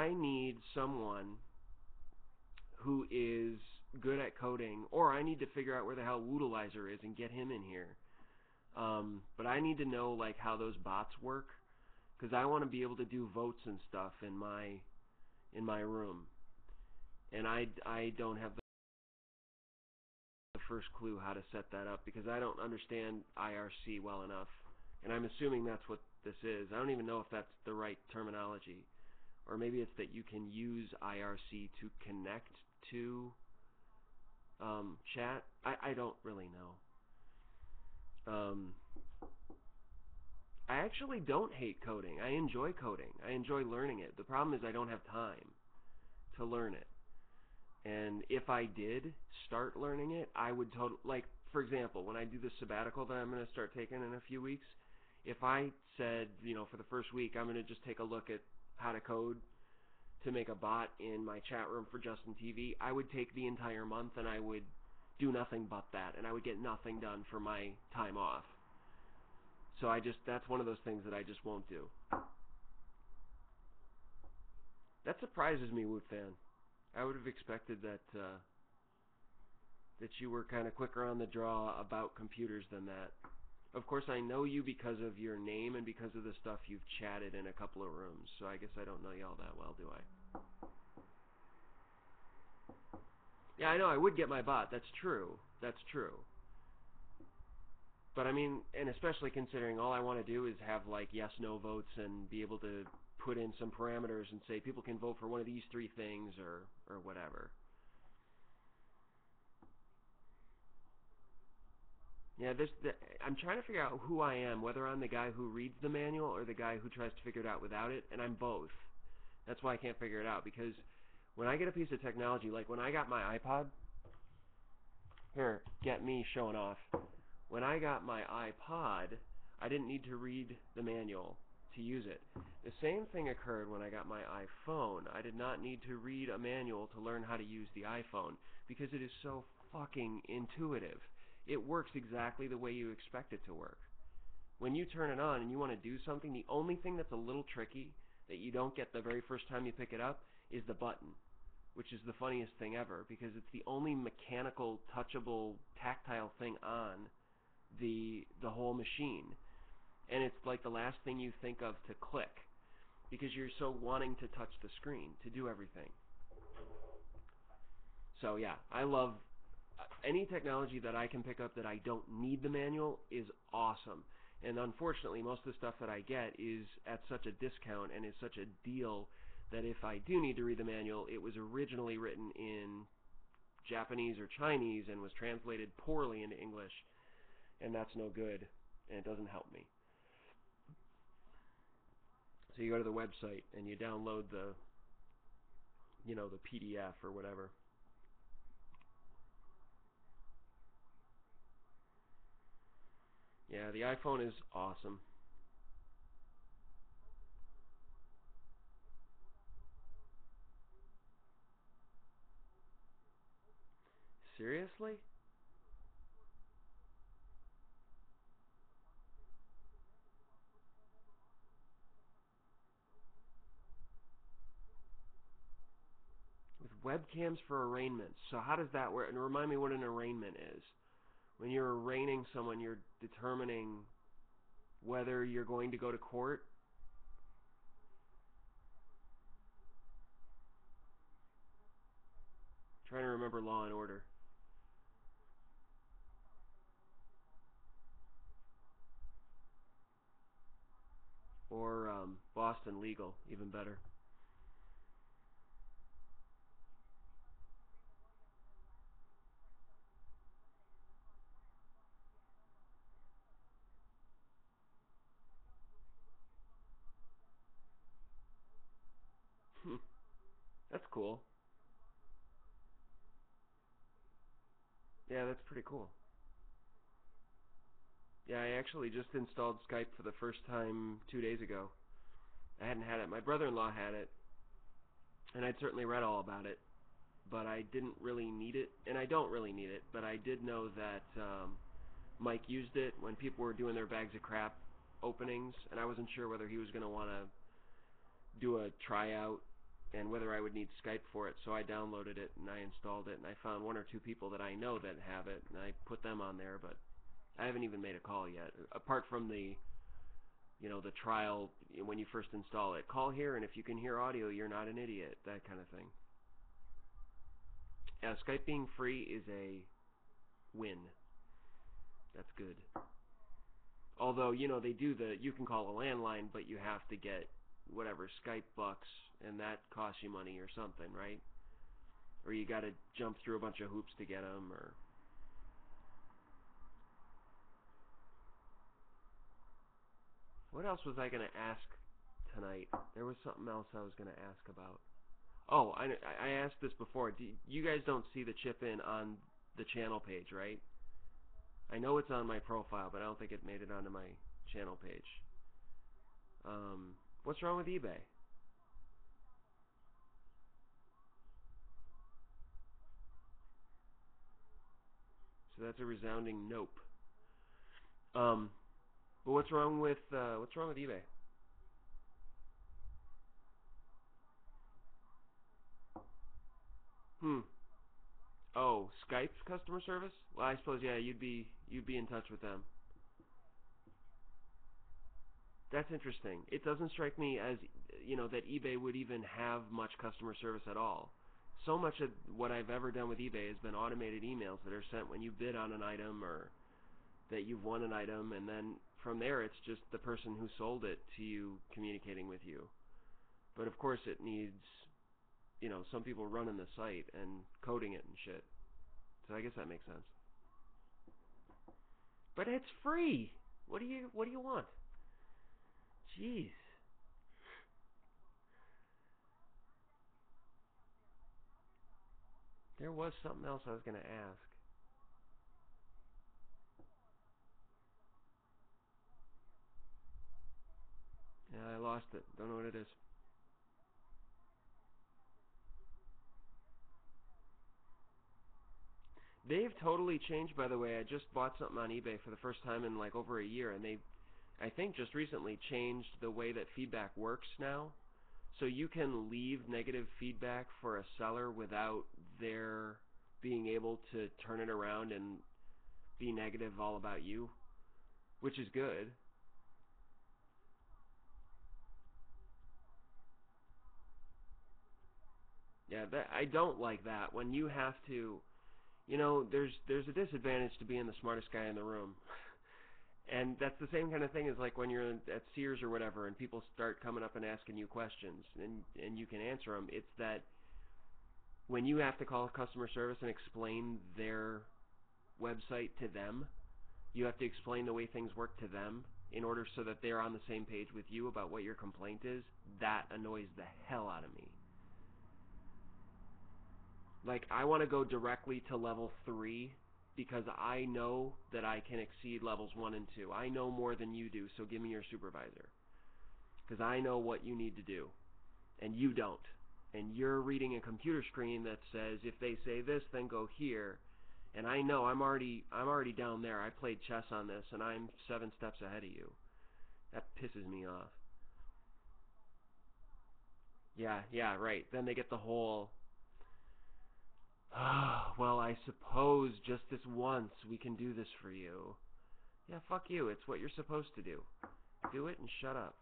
I need someone who is good at coding, or I need to figure out where the hell Woodalizer is and get him in here. But I need to know like how those bots work, because I want to be able to do votes and stuff in my room, and I don't have the first clue how to set that up because I don't understand IRC well enough, and I'm assuming that's what this is. I don't even know if that's the right terminology, or maybe it's that you can use IRC to connect to chat. I don't really know. I actually don't hate coding. I enjoy coding. I enjoy learning it. The problem is I don't have time to learn it. And if I did start learning it, I would like, for example, when I do the sabbatical that I'm going to start taking in a few weeks, if I said, for the first week, I'm going to just take a look at how to code to make a bot in my chat room for Justin TV, I would take the entire month and I would do nothing but that, and I would get nothing done for my time off. So that's one of those things that I just won't do. That surprises me, Woot Fan. I would have expected that you were kind of quicker on the draw about computers than that. Of course, I know you because of your name and because of the stuff you've chatted in a couple of rooms, so I guess I don't know you all that well, do I? Yeah, I know, I would get my bot. That's true. That's true. But I mean, and especially considering all I want to do is have like yes/no votes and be able to put in some parameters and say people can vote for one of these three things or whatever. Yeah, I'm trying to figure out who I am, whether I'm the guy who reads the manual or the guy who tries to figure it out without it, and I'm both. That's why I can't figure it out, because when I get a piece of technology, like when I got my iPod, here, get me showing off. When I got my iPod, I didn't need to read the manual to use it. The same thing occurred when I got my iPhone. I did not need to read a manual to learn how to use the iPhone because it is so fucking intuitive. It works exactly the way you expect it to work. When you turn it on and you want to do something, the only thing that's a little tricky that you don't get the very first time you pick it up is the button, which is the funniest thing ever because it's the only mechanical, touchable, tactile thing on the whole machine. And it's like the last thing you think of to click because you're so wanting to touch the screen to do everything. So yeah, I love any technology that I can pick up that I don't need the manual is awesome. And unfortunately, most of the stuff that I get is at such a discount and is such a deal that if I do need to read the manual, it was originally written in Japanese or Chinese and was translated poorly into English, and that's no good, and it doesn't help me. So you go to the website and you download the PDF or whatever. Yeah, the iPhone is awesome. Seriously? With webcams for arraignments. So how does that work? And remind me what an arraignment is. When you're arraigning someone, you're determining whether you're going to go to court. I'm trying to remember Law and Order. Or Boston Legal, even better. That's cool. Yeah, that's pretty cool. Yeah, I actually just installed Skype for the first time 2 days ago. I hadn't had it. My brother-in-law had it, and I'd certainly read all about it, but I didn't really need it, and I don't really need it, but I did know that Mike used it when people were doing their bags of crap openings, and I wasn't sure whether he was going to want to do a tryout and whether I would need Skype for it. So I downloaded it and I installed it, and I found one or two people that I know that have it, and I put them on there, but I haven't even made a call yet, apart from the the trial when you first install it. Call here, and if you can hear audio, you're not an idiot, that kind of thing. Yeah, Skype being free is a win. That's good. Although, they do you can call a landline, but you have to get whatever, Skype bucks, and that costs you money or something, right? Or you got to jump through a bunch of hoops to get them, or... What else was I going to ask tonight? There was something else I was going to ask about. Oh, I asked this before. You guys don't see the chip-in on the channel page, right? I know it's on my profile, but I don't think it made it onto my channel page. What's wrong with eBay? So that's a resounding nope. But what's wrong with eBay? Oh, Skype's customer service? Well, I suppose you'd be in touch with them. That's interesting. It doesn't strike me as that eBay would even have much customer service at all. So much of what I've ever done with eBay has been automated emails that are sent when you bid on an item or that you've won an item, and then from there it's just the person who sold it to you communicating with you. But of course it needs, some people running the site and coding it and shit. So I guess that makes sense. But it's free. What do you want? Jeez. There was something else I was going to ask. Yeah, I lost it. Don't know what it is. They've totally changed, by the way. I just bought something on eBay for the first time in like over a year, and they, I think, just recently changed the way that feedback works now. So you can leave negative feedback for a seller without their being able to turn it around and be negative all about you, which is good. Yeah, I don't like that when you have to. There's a disadvantage to being the smartest guy in the room. And that's the same kind of thing as like when you're at Sears or whatever and people start coming up and asking you questions and you can answer them. It's that when you have to call customer service and explain their website to them, you have to explain the way things work to them in order so that they're on the same page with you about what your complaint is. That annoys the hell out of me. Like, I want to go directly to level 3 because I know that I can exceed levels 1 and 2. I know more than you do, so give me your supervisor. Because I know what you need to do, and you don't. And you're reading a computer screen that says, if they say this, then go here. And I know I'm already down there. I played chess on this, and I'm 7 steps ahead of you. That pisses me off. Yeah, right. Then they get the whole... well, I suppose just this once we can do this for you. Yeah, fuck you. It's what you're supposed to do. Do it and shut up.